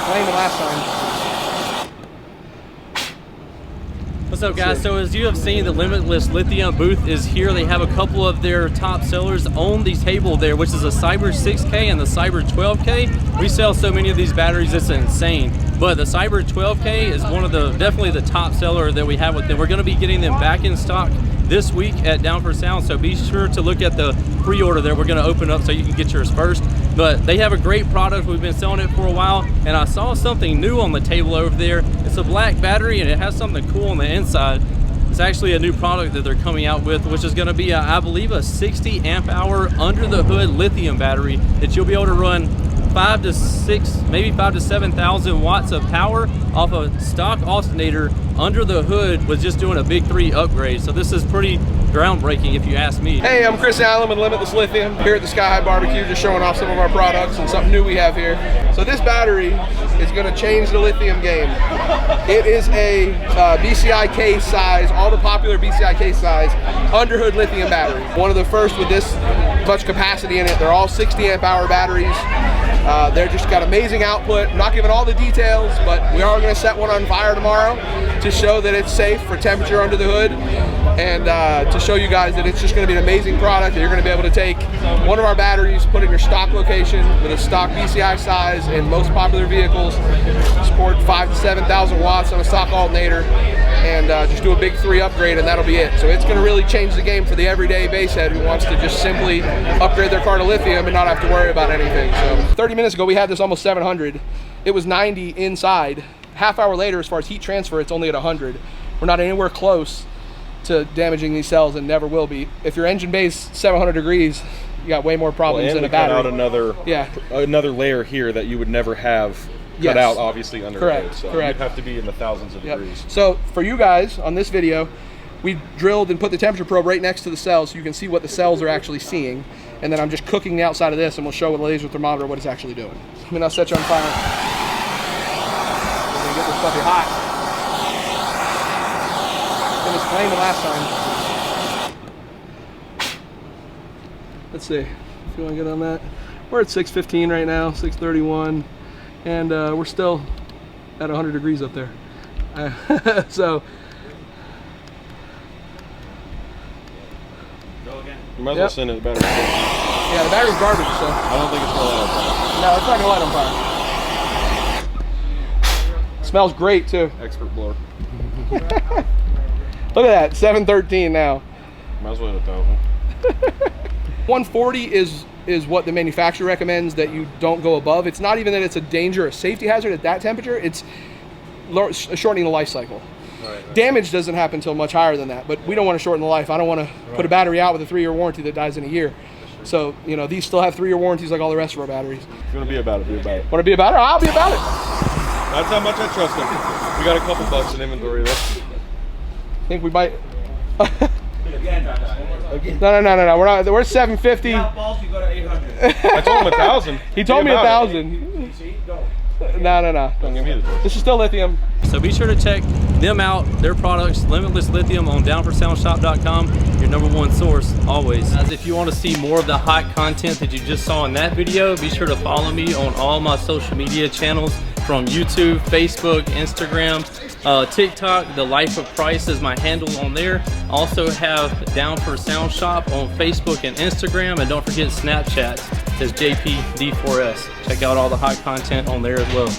claimed it last time. What's up, guys? So as you have seen, the Limitless Lithium booth is here. They have a couple of their top sellers on the table there, which is a Cyber 6K and the Cyber 12K. We sell so many of these batteries, it's insane. But the Cyber 12K is one of the, definitely the top seller that we have with them. We're gonna be getting them back in stock this week at Down for Sound, so be sure to look at the pre-order there. We're gonna open up so you can get yours first. But they have a great product. We've been selling it for a while, and I saw something new on the table over there. It's a black battery, and it has something cool on the inside. It's actually a new product that they're coming out with, which is gonna be, I believe, a 60 amp hour under the hood lithium battery that you'll be able to run 5 to 6, maybe 5 to 7,000 watts of power off a stock alternator under the hood with just doing a big 3 upgrade. So this is pretty groundbreaking if you ask me. Hey, I'm Chris Allen with Limitless Lithium here at the Sky High Barbecue, just showing off some of our products and something new we have here. So this battery is going to change the lithium game. It is a BCI case size, all the popular BCI case size underhood lithium battery. One of the first with this much capacity in it. They're all 60 amp hour batteries. They're just got amazing output. I'm not giving all the details, but we are going to set one on fire tomorrow to show that it's safe for temperature under the hood, and to show you guys that it's just going to be an amazing product that you're going to be able to take one of our batteries, put it in your stock location with a stock BCI size in most popular vehicles, support 5 to 7,000 watts on a stock alternator, and just do a big 3 upgrade, and that'll be it. So it's going to really change the game for the everyday basehead who wants to just simply upgrade their car to lithium and not have to worry about anything. So 30 minutes ago we had this almost 700. It was 90 inside. Half hour later, as far as heat transfer, it's only at 100. We're not anywhere close to damaging these cells, and never will be. If your engine bay is 700 degrees, you got way more problems than a battery. Cut out another layer here that you would never have cut out, obviously, under correct, so correct. You'd have to be in the thousands of degrees. So for you guys on this video, we drilled and put the temperature probe right next to the cells so you can see what the cells are actually seeing, and then I'm just cooking the outside of this, and we'll show with a laser thermometer what it's actually doing. I mean, I'll set you on fire. We're gonna get this puppy hot. It was flaming last time. Let's see if you want to get on that. We're at 6:15 right now, 6:31, and we're still at 100 degrees up there. So Go again. You might as well send it better. Yeah, the battery's garbage, so I don't think it's gonna light on fire. no, it's not gonna light on fire. Smells great too. Expert blower. Look at that, 713 now. Might as well hit 1,000. 140 is what the manufacturer recommends that you don't go above. It's not even that it's a danger, a safety hazard at that temperature. It's shortening the life cycle. Right. Damage doesn't happen until much higher than that, but we don't want to shorten the life. I don't want to put a battery out with a 3-year warranty that dies in a year. So, you know, these still have 3-year warranties like all the rest of our batteries. If you want to be about it, be about it. Want to be about it? I'll be about it. That's how much I trust them. We got a couple bucks in inventory though. I think we might. No. We're not. We're 750. I told him 1,000. He told me 1,000. No. Don't give me the choice. This is still lithium. So be sure to check them out, their products, Limitless Lithium, on downforsoundshop.com, your #1 source, always. As if you want to see more of the hot content that you just saw in that video, be sure to follow me on all my social media channels, from YouTube, Facebook, Instagram, TikTok. The Life of Price is my handle on there. Also have Down for Sound Shop on Facebook and Instagram, and don't forget Snapchat. It says JPD4S. Check out all the hot content on there as well.